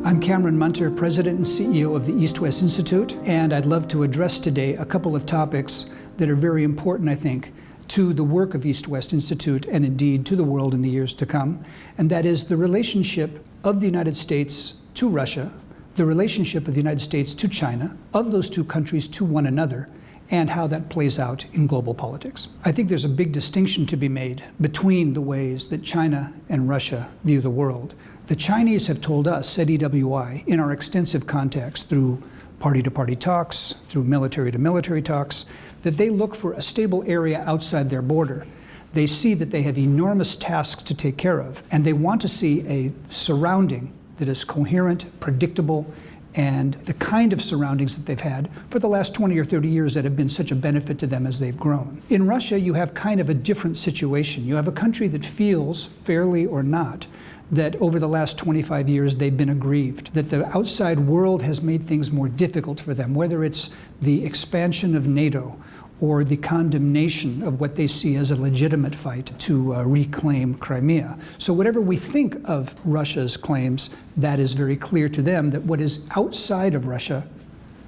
I'm Cameron Munter, President and CEO of the East-West Institute, and I'd love to address today a couple of topics that are very important, I think, to the work of East-West Institute and indeed to the world in the years to come, and that is the relationship of the United States to Russia, the relationship of the United States to China, of those two countries to one another, and how that plays out in global politics. I think there's a big distinction to be made between the ways that China and Russia view the world. The Chinese have told us at EWI, in our extensive contacts through party-to-party talks, through military-to-military talks, that they look for a stable area outside their border. They see that they have enormous tasks to take care of, and they want to see a surrounding that is coherent, predictable, and the kind of surroundings that they've had for the last 20 or 30 years that have been such a benefit to them as they've grown. In Russia, you have kind of a different situation. You have a country that feels, fairly or not, that over the last 25 years they've been aggrieved, that the outside world has made things more difficult for them, whether it's the expansion of NATO or the condemnation of what they see as a legitimate fight to reclaim Crimea. So whatever we think of Russia's claims, that is very clear to them that what is outside of Russia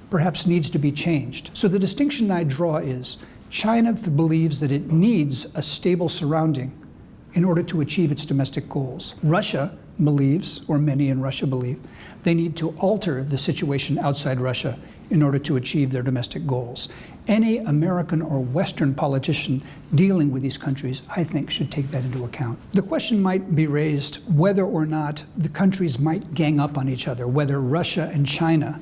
perhaps needs to be changed. So the distinction I draw is China believes that it needs a stable surrounding in order to achieve its domestic goals. Russia believes, or many in Russia believe, they need to alter the situation outside Russia in order to achieve their domestic goals. Any American or Western politician dealing with these countries, I think, should take that into account. The question might be raised whether or not the countries might gang up on each other, whether Russia and China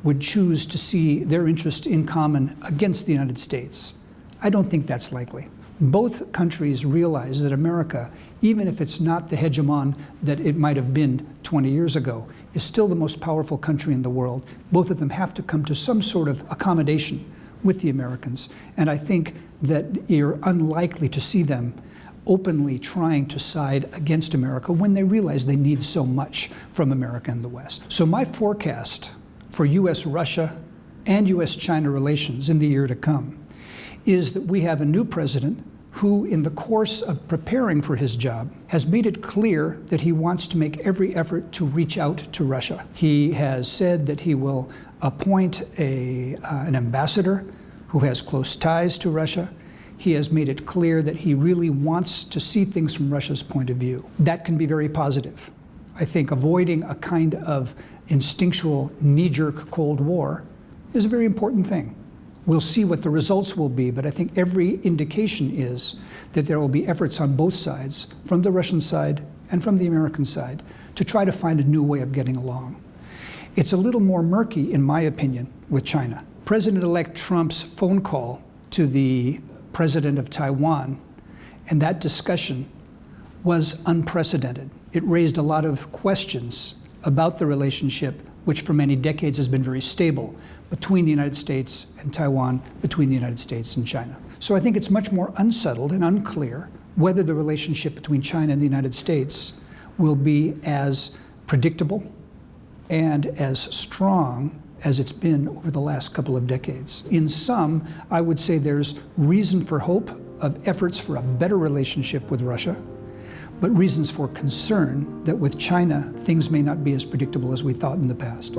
would choose to see their interest in common against the United States. I don't think that's likely. Both countries realize that America, even if it's not the hegemon that it might have been 20 years ago, is still the most powerful country in the world. Both of them have to come to some sort of accommodation with the Americans. And I think that you're unlikely to see them openly trying to side against America when they realize they need so much from America and the West. So my forecast for U.S.-Russia and U.S.-China relations in the year to come is that we have a new president who, in the course of preparing for his job, has made it clear that he wants to make every effort to reach out to Russia. He has said that he will appoint an ambassador who has close ties to Russia. He has made it clear that he really wants to see things from Russia's point of view. That can be very positive. I think avoiding a kind of instinctual knee-jerk Cold War is a very important thing. We'll see what the results will be, but I think every indication is that there will be efforts on both sides, from the Russian side and from the American side, to try to find a new way of getting along. It's a little more murky, in my opinion, with China. President-elect Trump's phone call to the president of Taiwan and that discussion was unprecedented. It raised a lot of questions about the relationship, which for many decades has been very stable, between the United States and Taiwan, between the United States and China. So I think it's much more unsettled and unclear whether the relationship between China and the United States will be as predictable and as strong as it's been over the last couple of decades. In sum, I would say there's reason for hope of efforts for a better relationship with Russia, but reasons for concern that with China, things may not be as predictable as we thought in the past.